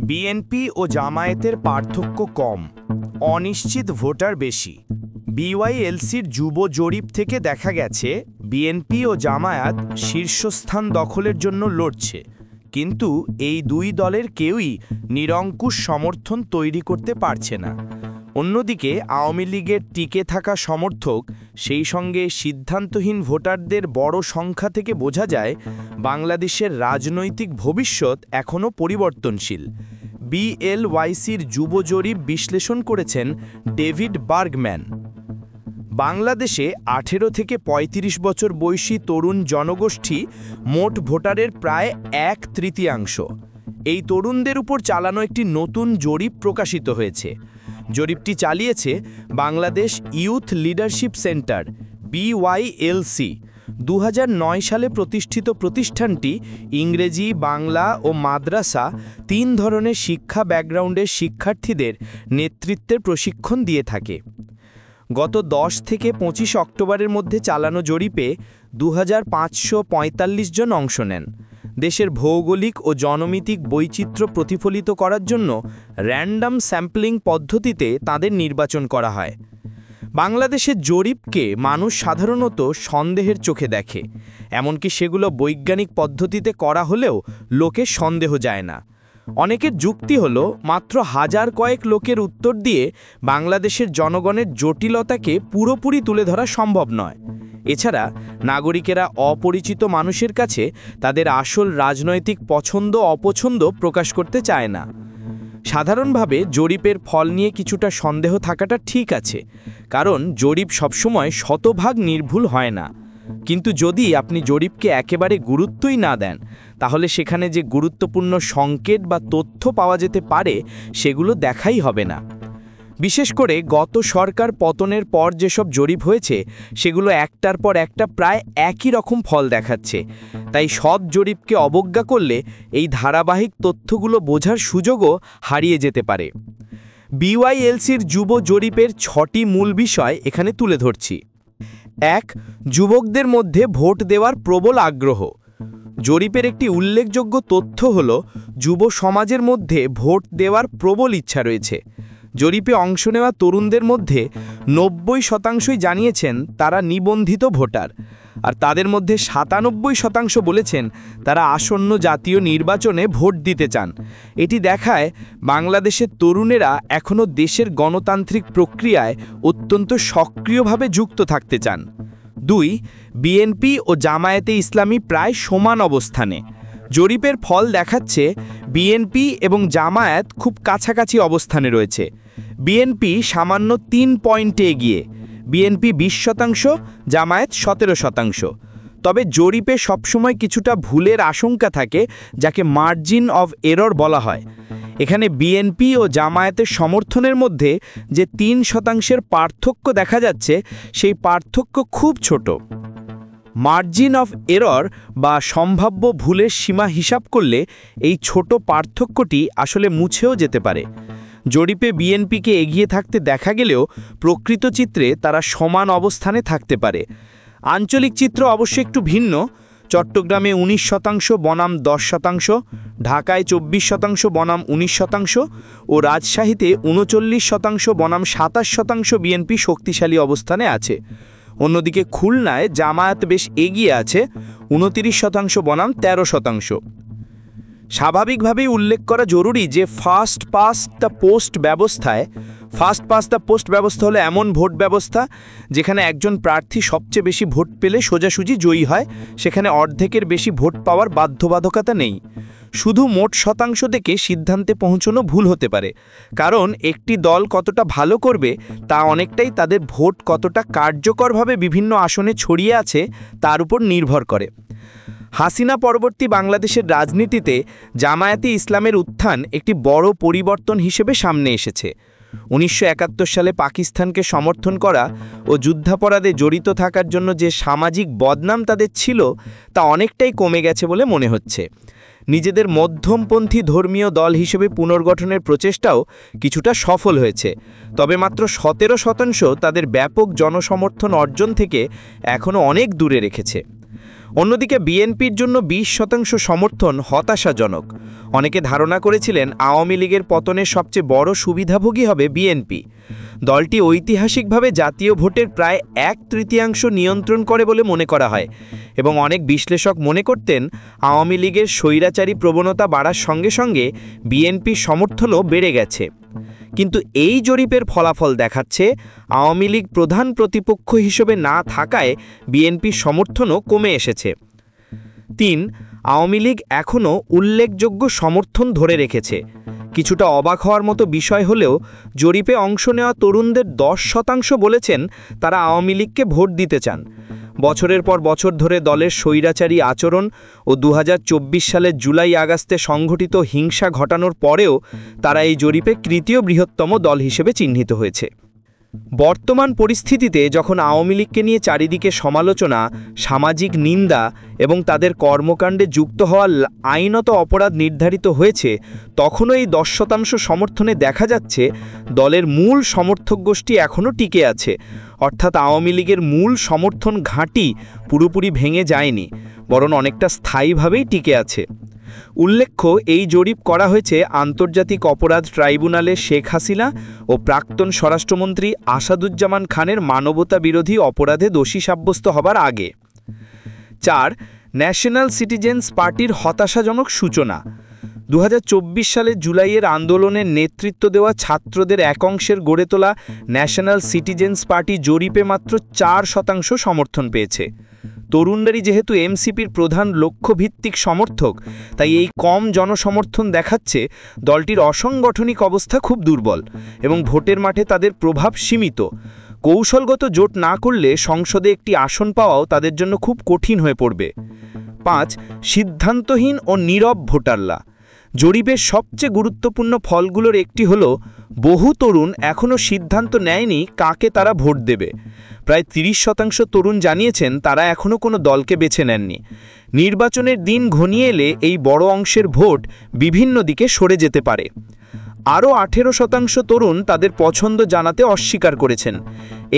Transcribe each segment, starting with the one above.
BNP ও জামায়াতের পার্থক্য কম, অনিশ্চিত ভোটার বেশি। বিওয়াইএলসির যুব জরিপ থেকে দেখা গেছে বিএনপি ও জামায়াত শীর্ষস্থান দখলের জন্য লড়ছে, কিন্তু এই দুই দলের কেউই নিরঙ্কুশ সমর্থন তৈরি করতে পারছে না। অন্যদিকে আওয়ামী লীগের টিকে থাকা সমর্থক, সেই সঙ্গে সিদ্ধান্তহীন ভোটারদের বড় সংখ্যা থেকে বোঝা যায় বাংলাদেশের রাজনৈতিক ভবিষ্যৎ এখনও পরিবর্তনশীল। বিএলওয়াইসির যুব জরিপ বিশ্লেষণ করেছেন ডেভিড বার্গম্যান। বাংলাদেশে 18 থেকে 35 বছর বয়সী তরুণ জনগোষ্ঠী মোট ভোটারের প্রায় 1/3। এই তরুণদের উপর চালানো একটি নতুন জরিপ প্রকাশিত হয়েছে। জরিপটি চালিয়েছে বাংলাদেশ ইউথ লিডারশিপ সেন্টার বিওয়াইএলসি। 2009 সালে প্রতিষ্ঠিত প্রতিষ্ঠানটি ইংরেজি, বাংলা ও মাদ্রাসা 3 ধরনের শিক্ষা ব্যাকগ্রাউন্ডের শিক্ষার্থীদের নেতৃত্বের প্রশিক্ষণ দিয়ে থাকে। গত 10 থেকে 25 অক্টোবরের মধ্যে চালানো জরিপে 2545 জন অংশ নেন। দেশের ভৌগোলিক ও জনমিতিক বৈচিত্র্য প্রতিফলিত করার জন্য র্যান্ডম স্যাম্পলিং পদ্ধতিতে তাদের নির্বাচন করা হয়। বাংলাদেশের জরিপকে মানুষ সাধারণত সন্দেহের চোখে দেখে, এমনকি সেগুলো বৈজ্ঞানিক পদ্ধতিতে করা হলেও লোকের সন্দেহ যায় না। অনেকের যুক্তি হলো, মাত্র হাজার কয়েক লোকের উত্তর দিয়ে বাংলাদেশের জনগণের জটিলতাকে পুরোপুরি তুলে ধরা সম্ভব নয়। এছাড়া নাগরিকেরা অপরিচিত মানুষের কাছে তাদের আসল রাজনৈতিক পছন্দ অপছন্দ প্রকাশ করতে চায় না। সাধারণভাবে জরিপের ফল নিয়ে কিছুটা সন্দেহ থাকাটা ঠিক আছে, কারণ জরিপ সবসময় শতভাগ নির্ভুল হয় না। কিন্তু যদি আপনি জরিপকে একেবারে গুরুত্বই না দেন, তাহলে সেখানে যে গুরুত্বপূর্ণ সংকেত বা তথ্য পাওয়া যেতে পারে সেগুলো দেখাই হবে না। বিশেষ করে গত সরকার পতনের পর যেসব জরিপ হয়েছে সেগুলো একটার পর একটা প্রায় একই রকম ফল দেখাচ্ছে। তাই সব জরিপকে অবজ্ঞা করলে এই ধারাবাহিক তথ্যগুলো বোঝার সুযোগও হারিয়ে যেতে পারে। বিওয়াইএলসির যুব জরিপের 6টি মূল বিষয় এখানে তুলে ধরছি। 1. যুবকদের মধ্যে ভোট দেওয়ার প্রবল আগ্রহ। জরিপের একটি উল্লেখযোগ্য তথ্য হল যুব সমাজের মধ্যে ভোট দেওয়ার প্রবল ইচ্ছা রয়েছে। জরিপে অংশ নেওয়া তরুণদের মধ্যে 90% জানিয়েছেন তারা নিবন্ধিত ভোটার, আর তাদের মধ্যে 97% বলেছেন তারা আসন্ন জাতীয় নির্বাচনে ভোট দিতে চান। এটি দেখায় বাংলাদেশের তরুণেরা এখনও দেশের গণতান্ত্রিক প্রক্রিয়ায় অত্যন্ত সক্রিয়ভাবে যুক্ত থাকতে চান। 2. বিএনপি ও জামায়াতে ইসলামী প্রায় সমান অবস্থানে। জরিপের ফল দেখাচ্ছে বিএনপি এবং জামায়াত খুব কাছাকাছি অবস্থানে রয়েছে। বিএনপি সামান্য 3 পয়েন্টে এগিয়ে, বিএনপি 20%, জামায়াত 17%। তবে জরিপে সবসময় কিছুটা ভুলের আশঙ্কা থাকে, যাকে মার্জিন অফ এরর বলা হয়। এখানে বিএনপি ও জামায়াতের সমর্থনের মধ্যে যে 3% পার্থক্য দেখা যাচ্ছে, সেই পার্থক্য খুব ছোট। মার্জিন অফ এরর বা সম্ভাব্য ভুলের সীমা হিসাব করলে এই ছোট পার্থক্যটি আসলে মুছেও যেতে পারে। জরিপে বিএনপিকে এগিয়ে থাকতে দেখা গেলেও প্রকৃত চিত্রে তারা সমান অবস্থানে থাকতে পারে। আঞ্চলিক চিত্র অবশ্য একটু ভিন্ন। চট্টগ্রামে 19% বনাম 10%, ঢাকায় 24% বনাম 19% ও রাজশাহীতে 39% বনাম 27% বিএনপি শক্তিশালী অবস্থানে আছে। অন্যদিকে খুলনায় জামায়াত বেশ এগিয়ে আছে, 29% বনাম 13%। স্বাভাবিকভাবেই উল্লেখ করা জরুরি যে ফার্স্ট পাস্ট দ্য পোস্ট ব্যবস্থা হলো এমন ভোট ব্যবস্থা যেখানে একজন প্রার্থী সবচেয়ে বেশি ভোট পেলে সোজাসুজি জয়ী হয়। সেখানে অর্ধেকের বেশি ভোট পাওয়ার বাধ্যবাধকতা নেই। শুধু মোট শতাংশ দেখে সিদ্ধান্তে পৌঁছানো ভুল হতে পারে, কারণ একটি দল কতটা ভালো করবে তা অনেকটাই তাদের ভোট কতটা কার্যকরভাবে বিভিন্ন আসনে ছড়িয়ে আছে তার উপর নির্ভর করে। হাসিনা পরবর্তী বাংলাদেশের রাজনীতিতে জামায়াতে ইসলামের উত্থান একটি বড় পরিবর্তন হিসেবে সামনে এসেছে। 1971 সালে পাকিস্তানকে সমর্থন করা ও যুদ্ধাপরাধে জড়িত থাকার জন্য যে সামাজিক বদনাম তাদের ছিল তা অনেকটাই কমে গেছে বলে মনে হচ্ছে। নিজেদের মধ্যমপন্থী ধর্মীয় দল হিসেবে পুনর্গঠনের প্রচেষ্টাও কিছুটা সফল হয়েছে, তবে মাত্র 17% তাদের ব্যাপক জনসমর্থন অর্জন থেকে এখনও অনেক দূরে রেখেছে। অন্যদিকে বিএনপির জন্য 20% সমর্থন হতাশাজনক। অনেকে ধারণা করেছিলেন আওয়ামী লীগের পতনের সবচেয়ে বড় সুবিধাভোগী হবে বিএনপি। দলটি ঐতিহাসিকভাবে জাতীয় ভোটের প্রায় 1/3 নিয়ন্ত্রণ করে বলে মনে করা হয় এবং অনেক বিশ্লেষক মনে করতেন আওয়ামী লীগের স্বৈরাচারী প্রবণতা বাড়ার সঙ্গে সঙ্গে বিএনপির সমর্থনও বেড়ে গেছে। কিন্তু এই জরিপের ফলাফল দেখাচ্ছে আওয়ামী লীগ প্রধান প্রতিপক্ষ হিসেবে না থাকায় বিএনপির সমর্থনও কমে এসেছে। 3. আওয়ামী লীগ এখনও উল্লেখযোগ্য সমর্থন ধরে রেখেছে। কিছুটা অবাক হওয়ার মতো বিষয় হলেও জরিপে অংশ নেওয়া তরুণদের 10% বলেছেন তারা আওয়ামী লীগকে ভোট দিতে চান। বছরের পর বছর ধরে দলের স্বৈরাচারী আচরণ ও 2024 সালের জুলাই আগস্টে সংঘটিত হিংসা ঘটানোর পরেও তারা এই জরিপে তৃতীয় বৃহত্তম দল হিসেবে চিহ্নিত হয়েছে। বর্তমান পরিস্থিতিতে যখন আওয়ামী লীগকে নিয়ে চারিদিকে সমালোচনা, সামাজিক নিন্দা এবং তাদের কর্মকাণ্ডে যুক্ত হওয়ার আইনত অপরাধ নির্ধারিত হয়েছে, তখনও এই 10% সমর্থনে দেখা যাচ্ছে দলের মূল সমর্থক গোষ্ঠী এখনও টিকে আছে। অর্থাৎ আওয়ামী লীগের মূল সমর্থন ঘাঁটি পুরোপুরি ভেঙে যায়নি, বরং অনেকটা স্থায়ীভাবেই টিকে আছে। উল্লেখ্য, এই জরিপ করা হয়েছে আন্তর্জাতিক অপরাধ ট্রাইব্যুনালে শেখ হাসিনা ও প্রাক্তন স্বরাষ্ট্রমন্ত্রী আসাদুজ্জামান খানের মানবতা বিরোধী অপরাধে দোষী সাব্যস্ত হবার আগে। 4. ন্যাশনাল সিটিজেন্স পার্টির হতাশাজনক সূচনা। 2024 সালে জুলাইয়ের আন্দোলনের নেতৃত্ব দেওয়া ছাত্রদের এক অংশের গড়ে তোলা ন্যাশনাল সিটিজেন্স পার্টি জরিপে মাত্র 4% সমর্থন পেয়েছে। তরুণরাই যেহেতু এমসিপির প্রধান লক্ষ্যভিত্তিক সমর্থক, তাই এই কম জনসমর্থন দেখাচ্ছে দলটির অসাংগঠনিক অবস্থা খুব দুর্বল এবং ভোটের মাঠে তাদের প্রভাব সীমিত। কৌশলগত জোট না করলে সংসদে একটি আসন পাওয়াও তাদের জন্য খুব কঠিন হয়ে পড়বে। 5. সিদ্ধান্তহীন ও নীরব ভোটাররা। জরিপের সবচেয়ে গুরুত্বপূর্ণ ফলগুলোর একটি হল বহু তরুণ এখনও সিদ্ধান্ত নেয়নি কাকে তারা ভোট দেবে। প্রায় 30% তরুণ জানিয়েছেন তারা এখনও কোনো দলকে বেছে নেননি। নির্বাচনের দিন ঘনিয়ে এলে এই বড় অংশের ভোট বিভিন্ন দিকে সরে যেতে পারে। আরও 18% তরুণ তাদের পছন্দ জানাতে অস্বীকার করেছেন।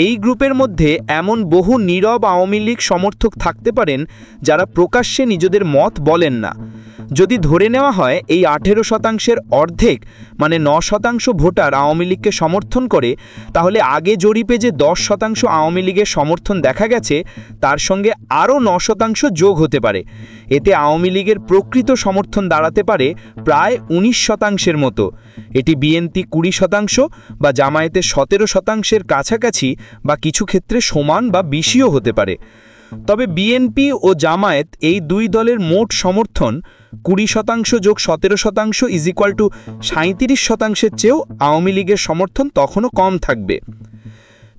এই গ্রুপের মধ্যে এমন বহু নীরব আওয়ামী লীগ সমর্থক থাকতে পারেন যারা প্রকাশ্যে নিজেদের মত বলেন না। যদি ধরে নেওয়া হয় এই 18%-এর অর্ধেক মানে 9% ভোটার আওয়ামী লীগকে সমর্থন করে, তাহলে আগে জরিপে যে 10% আওয়ামী লীগের সমর্থন দেখা গেছে তার সঙ্গে আরও 9% যোগ হতে পারে। এতে আওয়ামী লীগের প্রকৃত সমর্থন দাঁড়াতে পারে প্রায় 19%-এর মতো। এটি বিএনপি 20% বা জামায়াতের 17%-এর কাছাকাছি বা কিছু ক্ষেত্রে সমান বা বেশিও হতে পারে। তবে বিএনপি ও জামায়াত এই দুই দলের মোট সমর্থন 20% যোগ 17% = 37%-এর চেয়েও আওয়ামী লীগের সমর্থন তখনও কম থাকবে।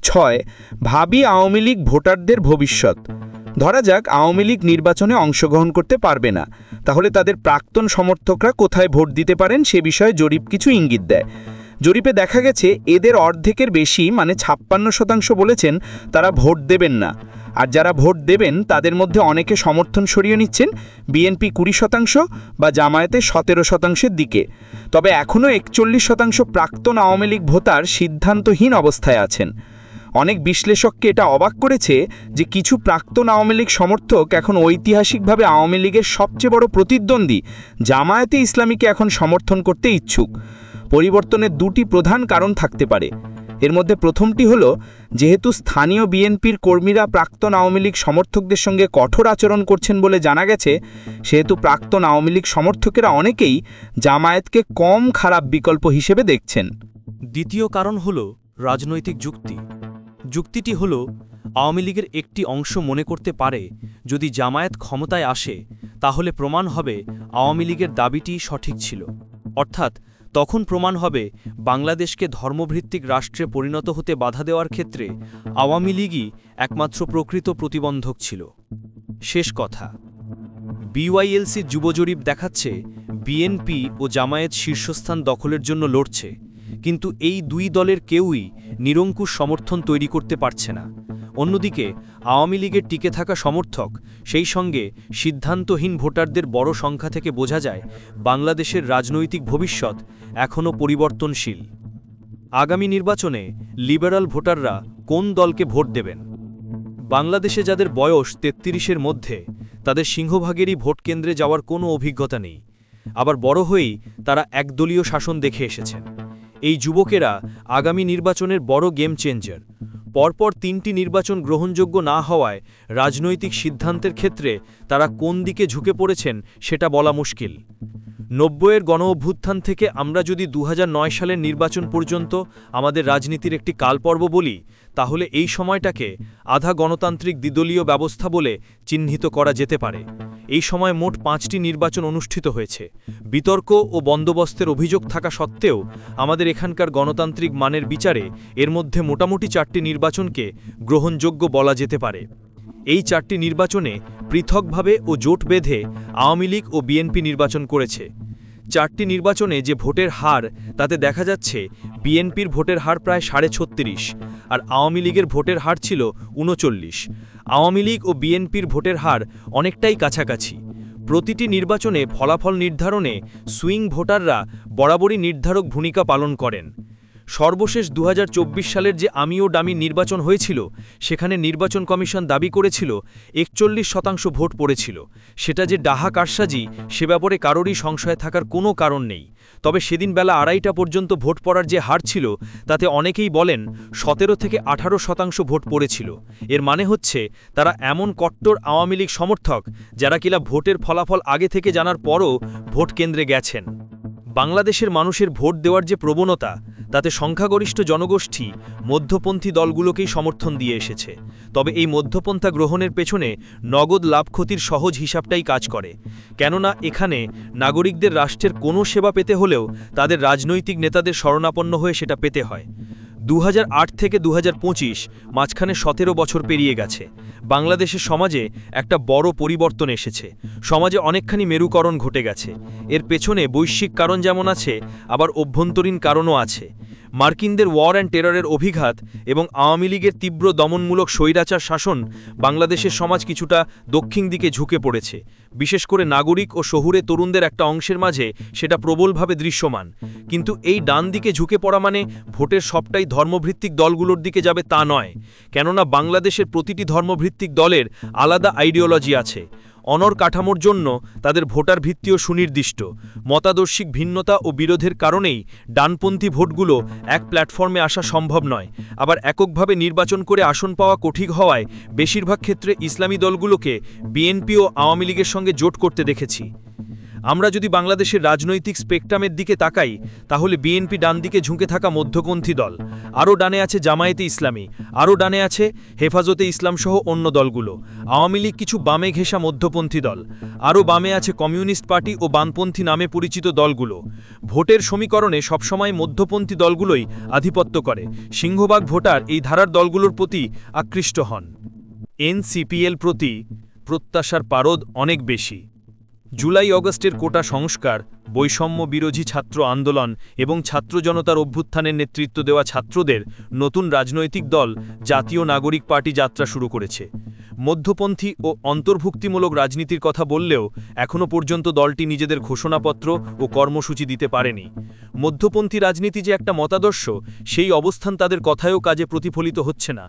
6. ভাবি আওয়ামী লীগ ভোটারদের ভবিষ্যৎ। ধরা যাক আওয়ামী লীগ নির্বাচনে অংশগ্রহণ করতে পারবে না, তাহলে তাদের প্রাক্তন সমর্থকরা কোথায় ভোট দিতে পারেন সে বিষয়ে জরিপ কিছু ইঙ্গিত দেয়। জরিপে দেখা গেছে এদের অর্ধেকের বেশি মানে 56% বলেছেন তারা ভোট দেবেন না, আর যারা ভোট দেবেন তাদের মধ্যে অনেকে সমর্থন সরিয়ে নিচ্ছেন বিএনপি 20% বা জামায়াতের 17%-এর দিকে। তবে এখনও 41% প্রাক্তন আওয়ামী লীগ ভোটার সিদ্ধান্তহীন অবস্থায় আছেন। অনেক বিশ্লেষককে এটা অবাক করেছে যে কিছু প্রাক্তন আওয়ামী লীগ সমর্থক এখন ঐতিহাসিকভাবে আওয়ামী লীগের সবচেয়ে বড় প্রতিদ্বন্দ্বী জামায়াতে ইসলামীকে এখন সমর্থন করতে ইচ্ছুক। পরিবর্তনের দুটি প্রধান কারণ থাকতে পারে। এর মধ্যে প্রথমটি হলো যেহেতু স্থানীয় বিএনপির কর্মীরা প্রাক্তন আওয়ামী লীগ সমর্থকদের সঙ্গে কঠোর আচরণ করছেন বলে জানা গেছে, সেহেতু প্রাক্তন আওয়ামী লীগ সমর্থকেরা অনেকেই জামায়াতকে কম খারাপ বিকল্প হিসেবে দেখছেন। দ্বিতীয় কারণ হল রাজনৈতিক যুক্তি। যুক্তিটি হল আওয়ামী লীগের একটি অংশ মনে করতে পারে যদি জামায়াত ক্ষমতায় আসে তাহলে প্রমাণ হবে আওয়ামী লীগের দাবিটি সঠিক ছিল। অর্থাৎ তখন প্রমাণ হবে বাংলাদেশকে ধর্মভিত্তিক রাষ্ট্রে পরিণত হতে বাধা দেওয়ার ক্ষেত্রে আওয়ামী লীগই একমাত্র প্রকৃত প্রতিবন্ধক ছিল। শেষ কথা, বিওয়াইএলসির যুবজরিপ দেখাচ্ছে বিএনপি ও জামায়াত শীর্ষস্থান দখলের জন্য লড়ছে, কিন্তু এই দুই দলের কেউই নিরঙ্কুশ সমর্থন তৈরি করতে পারছে না। অন্যদিকে আওয়ামী লীগের টিকে থাকা সমর্থক, সেই সঙ্গে সিদ্ধান্তহীন ভোটারদের বড় সংখ্যা থেকে বোঝা যায় বাংলাদেশের রাজনৈতিক ভবিষ্যৎ এখনও পরিবর্তনশীল। আগামী নির্বাচনে লিবারাল ভোটাররা কোন দলকে ভোট দেবেন? বাংলাদেশে যাদের বয়স ৩৩-এর মধ্যে, তাদের সিংহভাগেরই ভোট কেন্দ্রে যাওয়ার কোনো অভিজ্ঞতা নেই। আবার বড় হয়েই তারা একদলীয় শাসন দেখে এসেছেন। এই যুবকেরা আগামী নির্বাচনের বড় গেম চেঞ্জার। পরপর ৩টি নির্বাচন গ্রহণযোগ্য না হওয়ায় রাজনৈতিক সিদ্ধান্তের ক্ষেত্রে তারা কোন দিকে ঝুঁকে পড়েছেন সেটা বলা মুশকিল। ৯০-এর গণঅভ্যুত্থান থেকে আমরা যদি ২০০৯ সালের নির্বাচন পর্যন্ত আমাদের রাজনীতির একটি কালপর্ব বলি, তাহলে এই সময়টাকে আধা গণতান্ত্রিক দ্বিদলীয় ব্যবস্থা বলে চিহ্নিত করা যেতে পারে। এই সময় মোট ৫টি নির্বাচন অনুষ্ঠিত হয়েছে। বিতর্ক ও বন্দোবস্তের অভিযোগ থাকা সত্ত্বেও আমাদের এখানকার গণতান্ত্রিক মানের বিচারে এর মধ্যে মোটামুটি ৪টি নির্বাচনকে গ্রহণযোগ্য বলা যেতে পারে। এই ৪টি নির্বাচনে পৃথকভাবে ও জোট বেঁধে আওয়ামী লীগ ও বিএনপি নির্বাচন করেছে। ৪টি নির্বাচনে যে ভোটের হার, তাতে দেখা যাচ্ছে বিএনপির ভোটের হার প্রায় ৩৬.৫, আর আওয়ামী লীগের ভোটের হার ছিল ৩৯। আওয়ামী লীগ ও বিএনপির ভোটের হার অনেকটাই কাছাকাছি। প্রতিটি নির্বাচনে ফলাফল নির্ধারণে সুইং ভোটাররা বরাবরই নির্ধারক ভূমিকা পালন করেন। সর্বশেষ ২০২৪ সালের যে আমি ও ডামি নির্বাচন হয়েছিল, সেখানে নির্বাচন কমিশন দাবি করেছিল ৪১% ভোট পড়েছিল। সেটা যে ডাহা কারসাজি, সে ব্যাপারে কারোরই সংশয় থাকার কোনো কারণ নেই। তবে সেদিন বেলা ২:৩০ পর্যন্ত ভোট পড়ার যে হার ছিল, তাতে অনেকেই বলেন ১৭ থেকে ১৮% ভোট পড়েছিল। এর মানে হচ্ছে তারা এমন কট্টর আওয়ামী লীগ সমর্থক যারা কিনা ভোটের ফলাফল আগে থেকে জানার পরও ভোট কেন্দ্রে গেছেন। বাংলাদেশের মানুষের ভোট দেওয়ার যে প্রবণতা, তাতে সংখ্যাগরিষ্ঠ জনগোষ্ঠী মধ্যপন্থী দলগুলোকেই সমর্থন দিয়ে এসেছে। তবে এই মধ্যপন্থা গ্রহণের পেছনে নগদ লাভ ক্ষতির সহজ হিসাবটাই কাজ করে। কেননা এখানে নাগরিকদের রাষ্ট্রের কোনো সেবা পেতে হলেও তাদের রাজনৈতিক নেতাদের শরণাপন্ন হয়ে সেটা পেতে হয়। ২০০৮ থেকে ২০২৫ মাঝখানে ১৭ বছর পেরিয়ে গেছে। বাংলাদেশের সমাজে একটা বড় পরিবর্তন এসেছে। সমাজে অনেকখানি মেরুকরণ ঘটে গেছে। এর পেছনে বৈশ্বিক কারণ যেমন আছে, আবার অভ্যন্তরীণ কারণও আছে। মার্কিনদের ওয়ার অ্যান্ড টেররের অভিঘাত এবং আওয়ামী লীগের তীব্র দমনমূলক স্বৈরাচার শাসন বাংলাদেশের সমাজ কিছুটা দক্ষিণ দিকে ঝুঁকে পড়েছে। বিশেষ করে নাগরিক ও শহুরে তরুণদের একটা অংশের মাঝে সেটা প্রবলভাবে দৃশ্যমান। কিন্তু এই ডান দিকে ঝুঁকে পড়া মানে ভোটের সবটাই ধর্মভিত্তিক দলগুলোর দিকে যাবে তা নয়। কেননা বাংলাদেশের প্রতিটি ধর্মভিত্তিক দলের আলাদা আইডিওলজি আছে। অনর কাঠামোর জন্য তাদের ভোটার ভিত্তিও সুনির্দিষ্ট। মতাদর্শিক ভিন্নতা ও বিরোধের কারণেই ডানপন্থী ভোটগুলো এক প্ল্যাটফর্মে আসা সম্ভব নয়। আবার এককভাবে নির্বাচন করে আসন পাওয়া কঠিন হওয়ায় বেশিরভাগ ক্ষেত্রে ইসলামী দলগুলোকে বিএনপি ও আওয়ামী লীগের সঙ্গে জোট করতে দেখেছি। আমরা যদি বাংলাদেশের রাজনৈতিক স্পেকট্রামের দিকে তাকাই, তাহলে বিএনপি ডান দিকে ঝুঁকে থাকা মধ্যপন্থী দল, আরও ডানে আছে জামায়াতে ইসলামী, আরও ডানে আছে হেফাজতে ইসলাম সহ অন্য দলগুলো। আওয়ামী লীগ কিছু বামে ঘেঁষা মধ্যপন্থী দল, আরও বামে আছে কমিউনিস্ট পার্টি ও বামপন্থী নামে পরিচিত দলগুলো। ভোটের সমীকরণে সবসময় মধ্যপন্থী দলগুলোই আধিপত্য করে। সিংহভাগ ভোটার এই ধারার দলগুলোর প্রতি আকৃষ্ট হন। এনসিপিএল প্রতি প্রত্যাশার পারদ অনেক বেশি। জুলাই অগস্টের কোটা সংস্কার, বৈষম্য বিরোধী ছাত্র আন্দোলন এবং ছাত্র জনতার অভ্যুত্থানের নেতৃত্ব দেওয়া ছাত্রদের নতুন রাজনৈতিক দল জাতীয় নাগরিক পার্টি যাত্রা শুরু করেছে। মধ্যপন্থী ও অন্তর্ভুক্তিমূলক রাজনীতির কথা বললেও এখনও পর্যন্ত দলটি নিজেদের ঘোষণাপত্র ও কর্মসূচি দিতে পারেনি। মধ্যপন্থী রাজনীতি যে একটা মতাদর্শ, সেই অবস্থান তাদের কথায়ও কাজে প্রতিফলিত হচ্ছে না।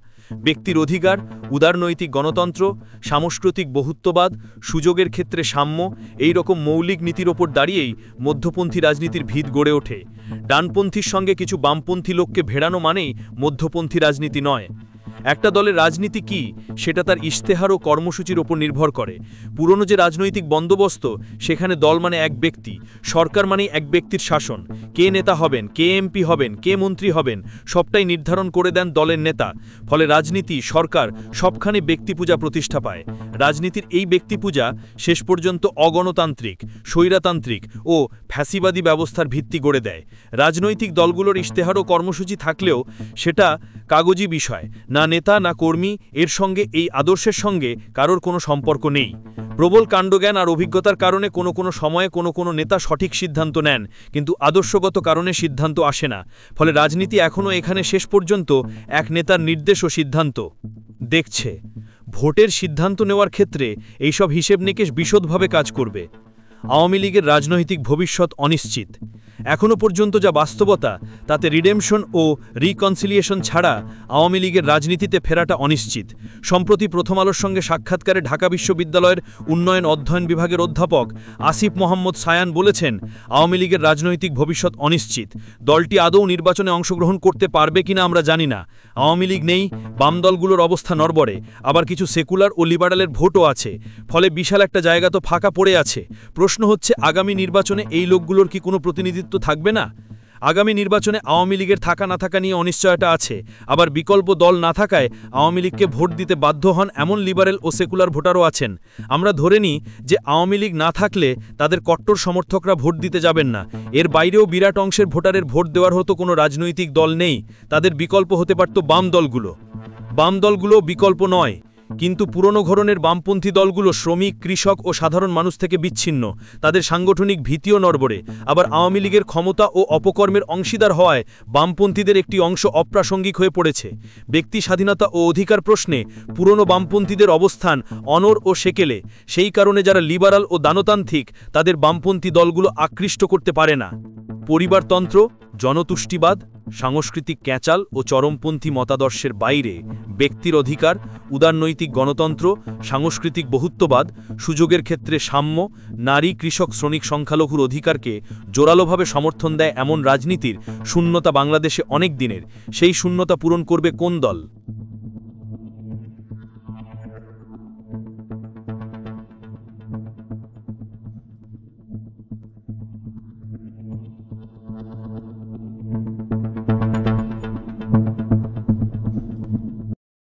ব্যক্তির অধিকার, উদারনৈতিক গণতন্ত্র, সাংস্কৃতিক বহুত্ববাদ, সুযোগের ক্ষেত্রে সাম্য, এই রকম মৌলিক নীতির ওপর দাঁড়িয়েই মধ্যপন্থী রাজনীতির ভিত গড়ে ওঠে। ডানপন্থীর সঙ্গে কিছু বামপন্থী লোককে ভেড়ানো মানেই মধ্যপন্থী রাজনীতি নয়। একটা দলের রাজনীতি কি, সেটা তার ইশতেহার ও কর্মসূচির ওপর নির্ভর করে। পুরনো যে রাজনৈতিক বন্দোবস্ত, সেখানে দল মানে এক ব্যক্তি, সরকার মানেই এক ব্যক্তির শাসন। কে নেতা হবেন, কে এমপি হবেন, কে মন্ত্রী হবেন, সবটাই নির্ধারণ করে দেন দলের নেতা। ফলে রাজনীতি, সরকার সবখানে ব্যক্তিপূজা প্রতিষ্ঠা পায়। রাজনীতির এই ব্যক্তিপূজা শেষ পর্যন্ত অগণতান্ত্রিক, স্বৈরতান্ত্রিক ও ফ্যাসিবাদী ব্যবস্থার ভিত্তি গড়ে দেয়। রাজনৈতিক দলগুলোর ইশতেহার ও কর্মসূচি থাকলেও সেটা কাগজি বিষয়, না নেতা না কর্মী, এর সঙ্গে এই আদর্শের সঙ্গে কারোর কোনো সম্পর্ক নেই। প্রবল কাণ্ডজ্ঞান আর অভিজ্ঞতার কারণে কোনো সময়ে কোনো নেতা সঠিক সিদ্ধান্ত নেন, কিন্তু আদর্শগত কারণে সিদ্ধান্ত আসে না। ফলে রাজনীতি এখনও এখানে শেষ পর্যন্ত এক নেতার নির্দেশ ও সিদ্ধান্ত দেখছে। ভোটের সিদ্ধান্ত নেওয়ার ক্ষেত্রে এইসব হিসেব নিকেশ বিশদভাবে কাজ করবে। আওয়ামী লীগের রাজনৈতিক ভবিষ্যৎ অনিশ্চিত। এখনও পর্যন্ত যা বাস্তবতা তাতে রিডেমশন ও রিকনসিলিয়েশন ছাড়া আওয়ামী লীগের রাজনীতিতে ফেরাটা অনিশ্চিত। সম্প্রতি প্রথম আলোর সঙ্গে সাক্ষাৎকারে ঢাকা বিশ্ববিদ্যালয়ের উন্নয়ন অধ্যয়ন বিভাগের অধ্যাপক আসিফ মোহাম্মদ সায়ান বলেছেন, আওয়ামী লীগের রাজনৈতিক ভবিষ্যৎ অনিশ্চিত। দলটি আদৌ নির্বাচনে অংশগ্রহণ করতে পারবে কিনা আমরা জানি না। আওয়ামী লীগ নেই, বাম দলগুলোর অবস্থা নড়বড়ে, আবার কিছু সেকুলার ও লিবারেলের ভোটও আছে, ফলে বিশাল একটা জায়গা তো ফাঁকা পড়ে আছে। প্রশ্ন হচ্ছে, আগামী নির্বাচনে এই লোকগুলোর কি কোনো প্রতিনিধিত্ব থাকবে না? আগামী নির্বাচনে আওয়ামী লীগের থাকা না থাকা নিয়ে অনিশ্চয়তা আছে। আবার বিকল্প দল না থাকায় আওয়ামী লীগকে ভোট দিতে বাধ্য হন এমন লিবারেল ও সেকুলার ভোটারও আছেন। আমরা ধরে নিই যে আওয়ামী লীগ না থাকলে তাদের কট্টর সমর্থকরা ভোট দিতে যাবেন না। এর বাইরেও বিরাট অংশের ভোটারের ভোট দেওয়ার হতো কোনো রাজনৈতিক দল নেই, তাদের বিকল্প হতে পারত বাম দলগুলো। বাম দলগুলো বিকল্প নয়, কিন্তু পুরনো ধরনের বামপন্থী দলগুলো শ্রমিক, কৃষক ও সাধারণ মানুষ থেকে বিচ্ছিন্ন, তাদের সাংগঠনিক ভীতিও নড়বড়ে। আবার আওয়ামী লীগের ক্ষমতা ও অপকর্মের অংশীদার হওয়ায় বামপন্থীদের একটি অংশ অপ্রাসঙ্গিক হয়ে পড়েছে। ব্যক্তি স্বাধীনতা ও অধিকার প্রশ্নে পুরনো বামপন্থীদের অবস্থান অনড় ও সেকেলে, সেই কারণে যারা লিবারাল ও দানতান্ত্রিক তাদের বামপন্থী দলগুলো আকৃষ্ট করতে পারে না। পরিবারতন্ত্র, জনতুষ্টিবাদ, সাংস্কৃতিক ক্যাঁচাল ও চরমপন্থী মতাদর্শের বাইরে ব্যক্তির অধিকার, উদারনৈতিক গণতন্ত্র, সাংস্কৃতিক বহুত্ববাদ, সুযোগের ক্ষেত্রে সাম্য, নারী, কৃষক, শ্রমিক, সংখ্যালঘুর অধিকারকে জোরালোভাবে সমর্থন দেয় এমন রাজনীতির শূন্যতা বাংলাদেশে অনেক দিনের। সেই শূন্যতা পূরণ করবে কোন দল?